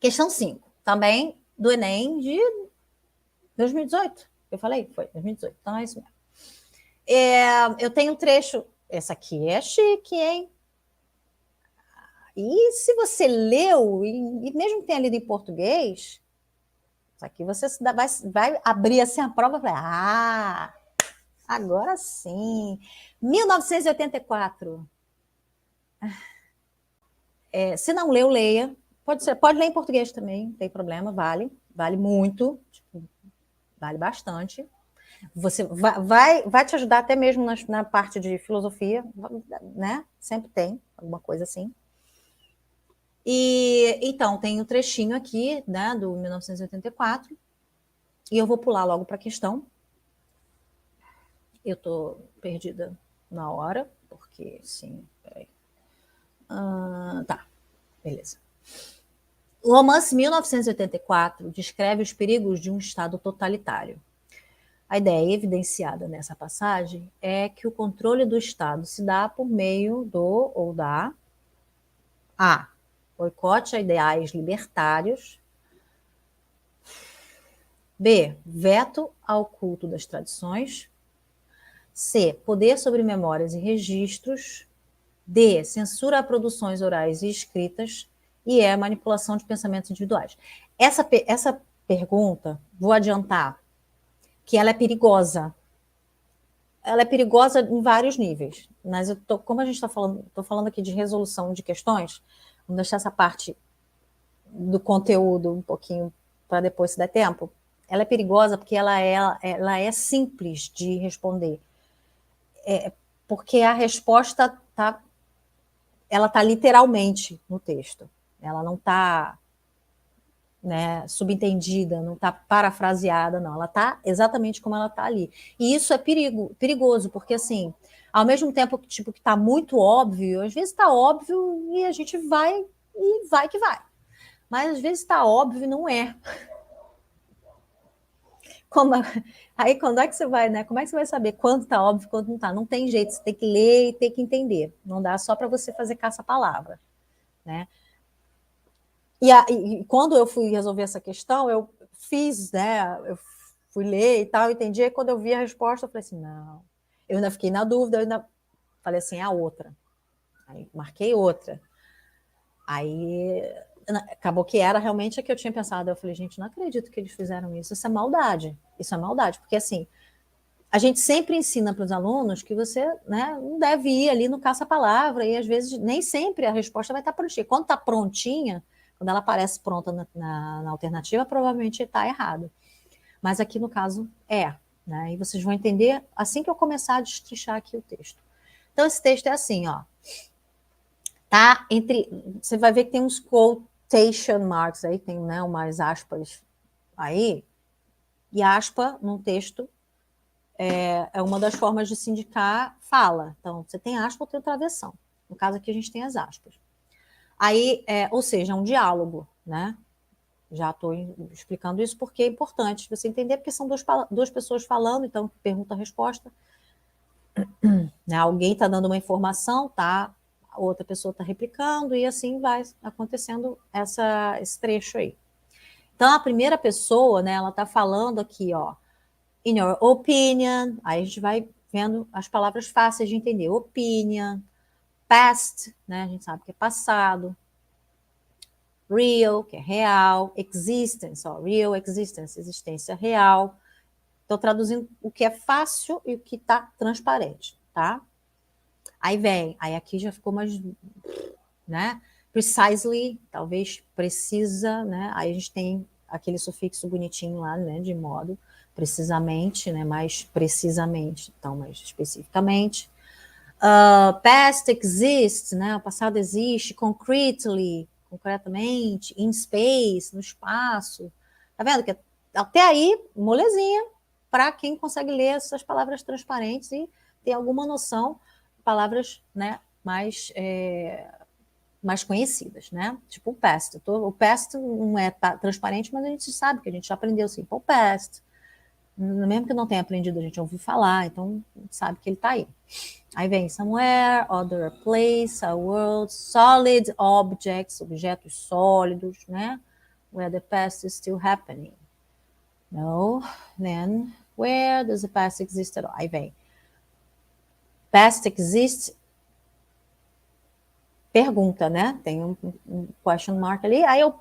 Questão 5, também do Enem de 2018. Eu falei? Foi 2018, então é isso mesmo. Eu tenho um trecho, essa aqui é chique, hein? E se você leu, e mesmo que tenha lido em português, isso aqui você vai abrir assim a prova e vai, agora sim. 1984. Se não leu, leia. Pode ler em português também, não tem problema, vale muito, tipo, vale bastante. Você vai te ajudar até mesmo na parte de filosofia, né? Sempre tem alguma coisa assim. E então tem um trechinho aqui, né, do 1984, e eu vou pular logo para a questão. Eu tô perdida na hora, porque sim, peraí. Tá, beleza. O romance 1984 descreve os perigos de um Estado totalitário. A ideia evidenciada nessa passagem é que o controle do Estado se dá por meio do ou da A. Boicote a ideais libertários. B. Veto ao culto das tradições. C. Poder sobre memórias e registros. D. Censura a produções orais e escritas. E E. Manipulação de pensamentos individuais. Essa pergunta, vou adiantar, que ela é perigosa. Ela é perigosa em vários níveis. Mas como a gente está falando, estou falando aqui de resolução de questões, vamos deixar essa parte do conteúdo um pouquinho para depois, se der tempo. Ela é perigosa porque ela é simples de responder. Porque a resposta ela está literalmente no texto. Ela não está, né, subentendida, não está parafraseada, não. Ela está exatamente como ela está ali. E isso é perigoso, porque assim, ao mesmo tempo que tipo, está muito óbvio, às vezes está óbvio e a gente vai e vai que vai. Mas às vezes está óbvio e não é. Aí quando é que você vai, né? Como é que você vai saber quando está óbvio e quando não está? Não tem jeito, você tem que ler e tem que entender. Não dá só para você fazer caça-palavra, né? E quando eu fui resolver essa questão, eu fiz, né? Eu fui ler e tal, entendi. E quando eu vi a resposta, eu falei assim, não. Eu ainda fiquei na dúvida, eu ainda falei assim, a outra. Aí marquei outra. Aí acabou que era realmente a que eu tinha pensado. Eu falei, gente, não acredito que eles fizeram isso. Isso é maldade. Isso é maldade, porque assim, a gente sempre ensina para os alunos que você, né, não deve ir ali no caça-palavra, e às vezes nem sempre a resposta vai estar prontinha. Quando está prontinha, quando ela aparece pronta na alternativa, provavelmente está errado. Mas aqui no caso né? E vocês vão entender assim que eu começar a destrinchar aqui o texto. Então, esse texto é assim, ó. Tá entre. Você vai ver que tem uns quotation marks aí, tem, né, umas aspas aí, e aspa num texto é uma das formas de se indicar fala. Então, você tem aspa ou tem travessão. No caso aqui, a gente tem as aspas. Aí, ou seja, é um diálogo, né? Já estou explicando isso porque é importante você entender, porque são duas pessoas falando, então pergunta-resposta. Né? Alguém está dando uma informação, tá? A outra pessoa está replicando, e assim vai acontecendo esse trecho aí. Então, a primeira pessoa, né, ela está falando aqui, ó, in your opinion, aí a gente vai vendo as palavras fáceis de entender. Opinion, past, né, a gente sabe que é passado, real, que é real, existence, ó, real existence, existência real. Estou traduzindo o que é fácil e o que está transparente, tá? Aí aqui já ficou mais, né? Precisely, talvez precisa, né? Aí a gente tem aquele sufixo bonitinho lá, né? De modo, precisamente, né? Mais precisamente, então mais especificamente. Past exists, né? O passado existe, concretely, concretamente, in space, no espaço. Tá vendo que até aí, molezinha, para quem consegue ler essas palavras transparentes e ter alguma noção, palavras, né, mais conhecidas, né? Tipo o past. O past não é transparente, mas a gente sabe que a gente já aprendeu simple past. Mesmo que não tenha aprendido, a gente ouviu falar, então a gente sabe que ele está aí. Aí vem somewhere, other place, a world, solid objects, objetos sólidos, né? where the past is still happening. No, then where does the past exist at all? Aí vem. Past exists, pergunta, né? Tem um question mark ali. Aí eu,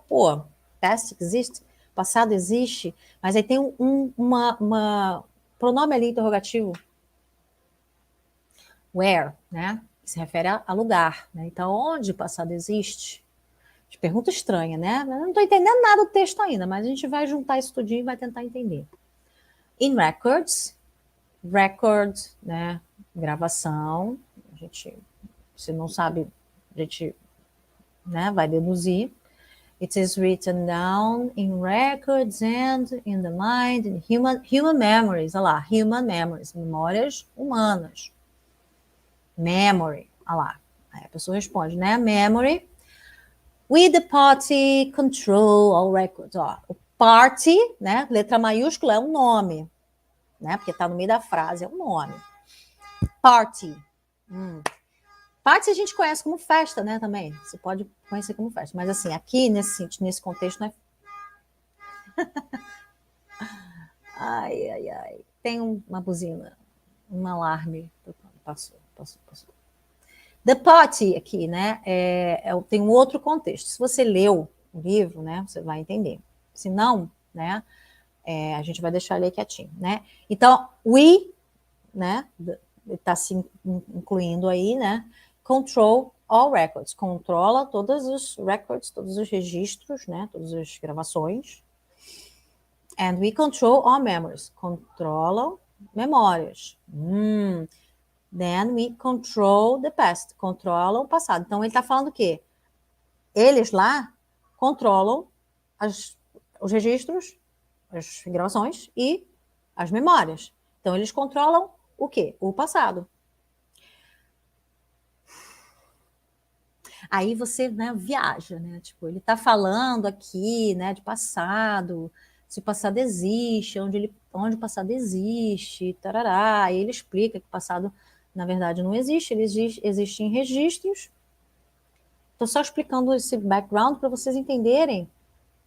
past exists, passado existe, mas aí tem uma pronome ali interrogativo. Where, né? Que se refere a lugar, né? Então, onde o passado existe? Pergunta estranha, né? Eu não estou entendendo nada do texto ainda, mas a gente vai juntar isso tudinho e vai tentar entender. In records, record, né? Gravação. A gente, se não sabe, a gente, né, vai deduzir. It is written down in records and in the mind, in human memories. Olha lá, human memories, memórias humanas. Memory, olha lá. Aí a pessoa responde, né? Memory. With the party control all records. Ó, o party, né? Letra maiúscula é um nome, né? Porque está no meio da frase, é um nome. Party. Party a gente conhece como festa, né? Também. Você pode conhecer como festa. Mas assim, aqui nesse contexto não é. Ai. Tem uma buzina, um alarme. Passou. The party aqui, né? Tem um outro contexto. Se você leu o livro, né? Você vai entender. Se não, né? A gente vai deixar ele quietinho, né? Então, we, né? Está se incluindo aí, né? Control all records. Controla todos os records, todos os registros, né? Todas as gravações. And we control all memories. Controlam memórias. Then we control the past. Controlam o passado. Então, ele está falando o quê? Eles lá controlam os registros, as gravações e as memórias. Então, eles controlam o quê? O passado. Aí você, né, viaja, né? Tipo, ele está falando aqui, né, de passado, se o passado existe, onde o passado existe, tarará. Aí ele explica que o passado, na verdade, não existe, ele existe em registros. Estou só explicando esse background para vocês entenderem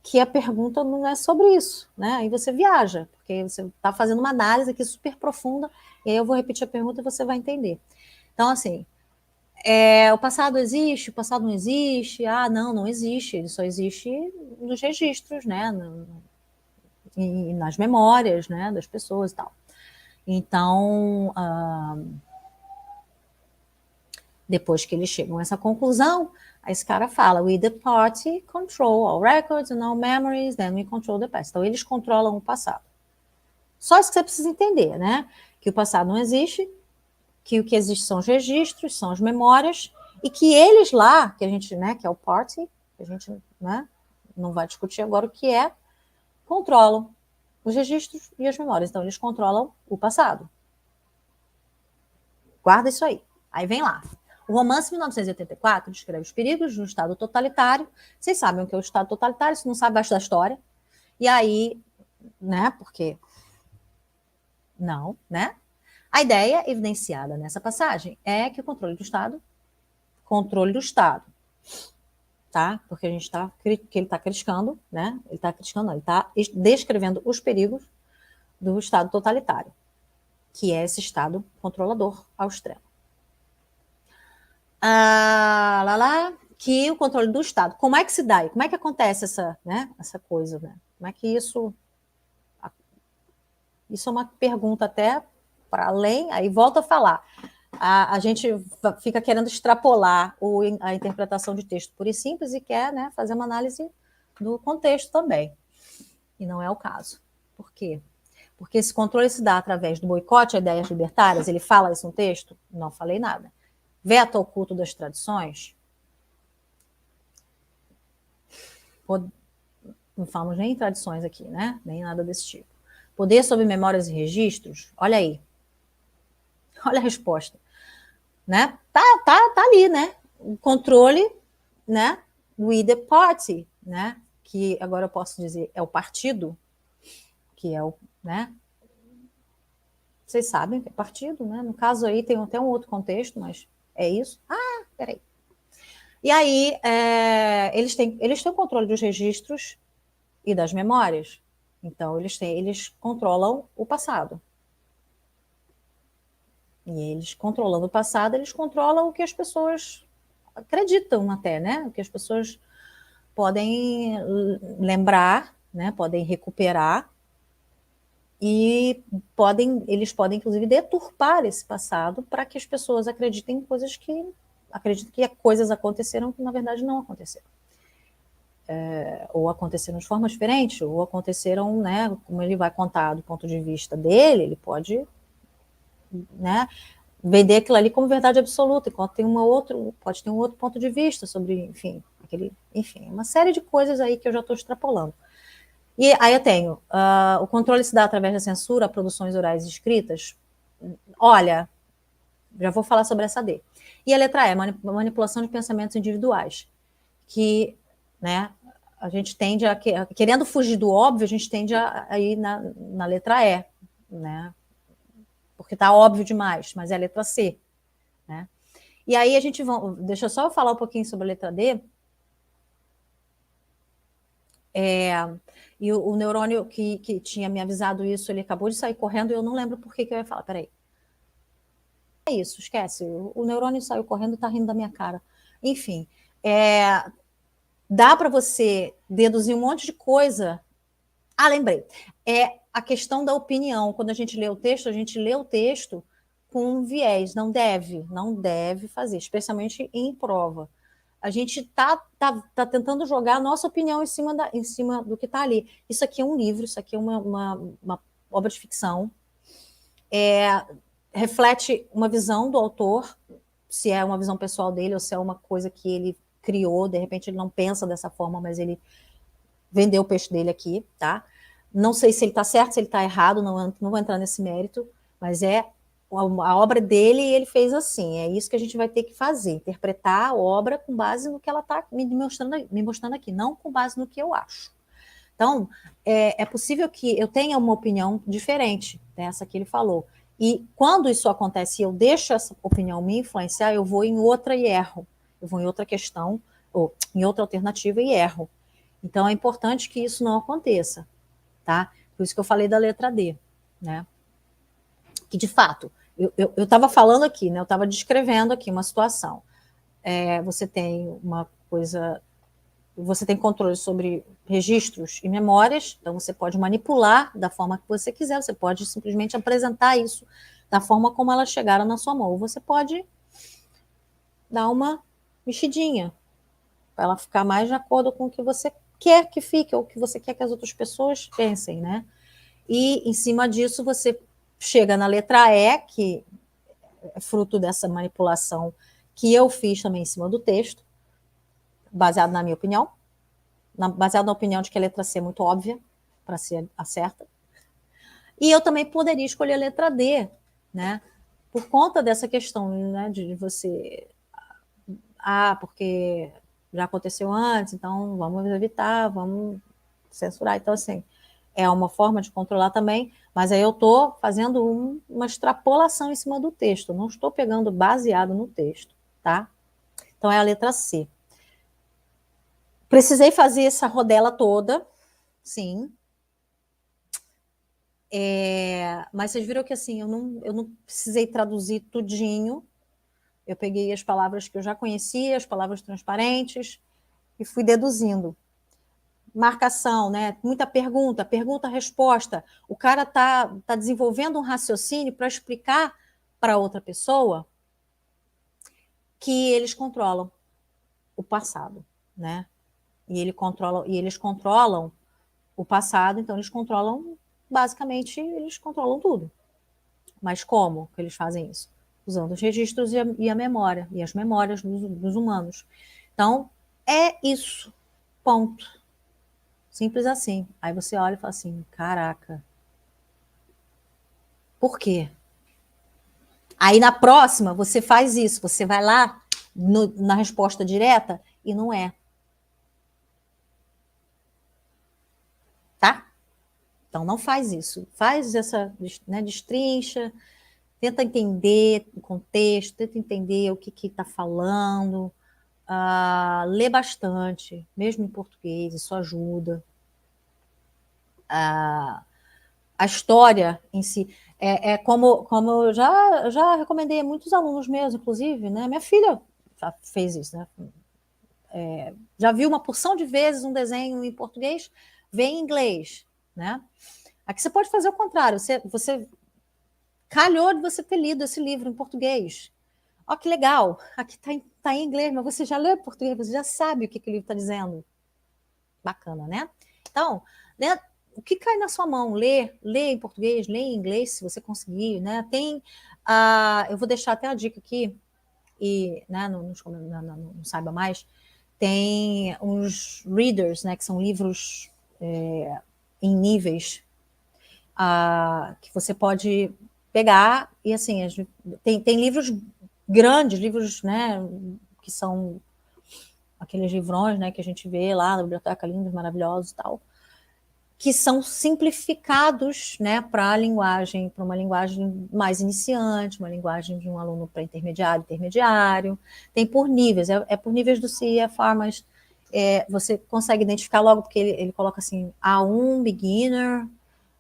que a pergunta não é sobre isso, né? Aí você viaja, porque você está fazendo uma análise aqui super profunda, e aí eu vou repetir a pergunta e você vai entender. Então, assim, o passado existe, o passado não existe, não existe, ele só existe nos registros, né? E nas memórias, né, das pessoas e tal. Então, depois que eles chegam a essa conclusão, esse cara fala, we the party control all records and all memories, then we control the past. Então, eles controlam o passado. Só isso que você precisa entender, né? Que o passado não existe, que o que existe são os registros, são as memórias, e que eles lá, que a gente, né, que é o party, que a gente, né, não vai discutir agora o que é, controlam os registros e as memórias. Então, eles controlam o passado. Guarda isso aí. Aí vem lá. O romance 1984 descreve os perigos de um Estado totalitário. Vocês sabem o que é o Estado totalitário, se não sabe, basta da história. E aí, né, porque... Não, né? A ideia evidenciada nessa passagem é que o controle do Estado, tá? Porque ele está criticando, né? Ele está descrevendo os perigos do Estado totalitário, que é esse Estado controlador ao extremo. Que o controle do Estado. Como é que se dá? Como é que acontece essa coisa? Né? Como é que isso... Isso é uma pergunta até para além, aí volta a falar. A gente fica querendo extrapolar a interpretação de texto pura e simples e quer, né, fazer uma análise do contexto também. E não é o caso. Por quê? Porque esse controle se dá através do boicote a ideias libertárias. Ele fala isso no texto? Não falei nada. Veto ao culto das tradições? Não falamos nem em tradições aqui, né? Nem nada desse tipo. Poder sobre memórias e registros? Olha aí. Olha a resposta. Né? Tá ali, né? O controle, né? We the party, né? Que agora eu posso dizer é o partido, que é o, né? Vocês sabem que é partido, né? No caso aí tem até um outro contexto, mas é isso. Peraí. E aí eles têm o controle dos registros e das memórias. Então, eles controlam o passado. E eles controlando o passado, eles controlam o que as pessoas acreditam até, né? O que as pessoas podem lembrar, né? Podem recuperar e eles podem inclusive deturpar esse passado para que as pessoas acreditem em coisas que coisas aconteceram que na verdade não aconteceram. Ou aconteceram de forma diferente, ou aconteceram, né? Como ele vai contar do ponto de vista dele, ele pode, né? Vender aquilo ali como verdade absoluta, enquanto pode ter um outro ponto de vista sobre, enfim, uma série de coisas aí que eu já estou extrapolando. E aí eu tenho, o controle se dá através da censura a produções orais e escritas. Olha, já vou falar sobre essa D. E a letra E, manipulação de pensamentos individuais, que, né, a gente tende querendo fugir do óbvio, a gente tende a ir na letra E, né, porque está óbvio demais, mas é a letra C, né? E aí deixa eu só falar um pouquinho sobre a letra D. E o neurônio que tinha me avisado isso, ele acabou de sair correndo e eu não lembro por que eu ia falar. Peraí. É isso, esquece. O neurônio saiu correndo e está rindo da minha cara. Enfim, dá para você deduzir um monte de coisa. Ah, lembrei. É a questão da opinião. Quando a gente lê o texto com um viés. Não deve fazer, especialmente em prova. A gente tá tentando jogar a nossa opinião em cima do que está ali. Isso aqui é um livro, isso aqui é uma obra de ficção. Reflete uma visão do autor, se é uma visão pessoal dele ou se é uma coisa que ele criou, de repente ele não pensa dessa forma, mas ele vendeu o peixe dele aqui, tá? Não sei se ele está certo, se ele está errado, não vou entrar nesse mérito, mas a obra dele e ele fez assim. É isso que a gente vai ter que fazer, interpretar a obra com base no que ela está me mostrando aqui, não com base no que eu acho. Então, é possível que eu tenha uma opinião diferente dessa que ele falou. E quando isso acontece e eu deixo essa opinião me influenciar, eu vou em outra e erro. Eu vou em outra questão, ou em outra alternativa e erro. Então, é importante que isso não aconteça, tá? Por isso que eu falei da letra D, né? Que, de fato, eu estava falando aqui, né? Eu estava descrevendo aqui uma situação. Você tem uma coisa... Você tem controle sobre registros e memórias, então você pode manipular da forma que você quiser, você pode simplesmente apresentar isso da forma como elas chegaram na sua mão. Ou você pode dar uma mexidinha, para ela ficar mais de acordo com o que você quer que fique, ou o que você quer que as outras pessoas pensem, né? E, em cima disso, você chega na letra E, que é fruto dessa manipulação que eu fiz também em cima do texto, baseado na minha opinião, baseado na opinião de que a letra C é muito óbvia para ser a certa. E eu também poderia escolher a letra D, né? Por conta dessa questão, né, de você... porque já aconteceu antes, então vamos evitar, vamos censurar. Então, assim, é uma forma de controlar também, mas aí eu estou fazendo uma extrapolação em cima do texto, não estou pegando baseado no texto, tá? Então, é a letra C. Precisei fazer essa rodela toda, sim. Mas vocês viram que, assim, eu não precisei traduzir tudinho. Eu peguei as palavras que eu já conhecia, as palavras transparentes, e fui deduzindo. Marcação, né? Muita pergunta, resposta. O cara está desenvolvendo um raciocínio para explicar para outra pessoa que eles controlam o passado, né? E eles controlam o passado, então basicamente, eles controlam tudo. Mas como que eles fazem isso? Usando os registros e a memória, e as memórias dos humanos. Então, é isso. Ponto. Simples assim. Aí você olha e fala assim, caraca, por quê? Aí na próxima você faz isso, você vai lá na resposta direta e não é. Tá? Então não faz isso. Faz essa, né, destrincha, tenta entender o contexto, tenta entender o que está falando, lê bastante, mesmo em português, isso ajuda. a história em si. Como eu já recomendei a muitos alunos meus, inclusive, né? Minha filha já fez isso, né? Já viu uma porção de vezes um desenho em português, vê em inglês, né? Aqui você pode fazer o contrário, você calhou de você ter lido esse livro em português. Ó, que legal, aqui tá em inglês, mas você já leu em português, você já sabe o que o livro está dizendo. Bacana, né? Então, né, o que cai na sua mão? Lê em português, lê em inglês, se você conseguir, né? Eu vou deixar até a dica aqui, e né, não saiba mais, tem uns readers, né, que são livros em níveis, que você pode pegar, e assim, tem livros grandes, livros, né, que são aqueles livrões, né, que a gente vê lá na biblioteca, lindos, maravilhosos e tal, que são simplificados, né, para uma linguagem mais iniciante, uma linguagem de um aluno para intermediário. Tem por níveis, por níveis do CIFR, mas você consegue identificar logo, porque ele coloca assim, A1, beginner,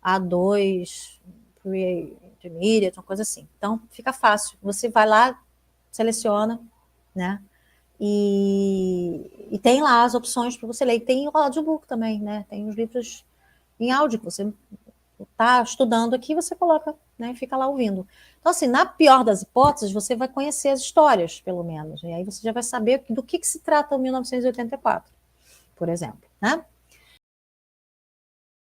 A2, pre-intermediate, uma coisa assim. Então, fica fácil. Você vai lá, seleciona, né, e tem lá as opções para você ler. E tem o audiobook também, né, tem os livros em áudio, que você está estudando aqui, você coloca, né, e fica lá ouvindo. Então, assim, na pior das hipóteses, você vai conhecer as histórias, pelo menos, e aí você já vai saber do que se trata o 1984, por exemplo, né?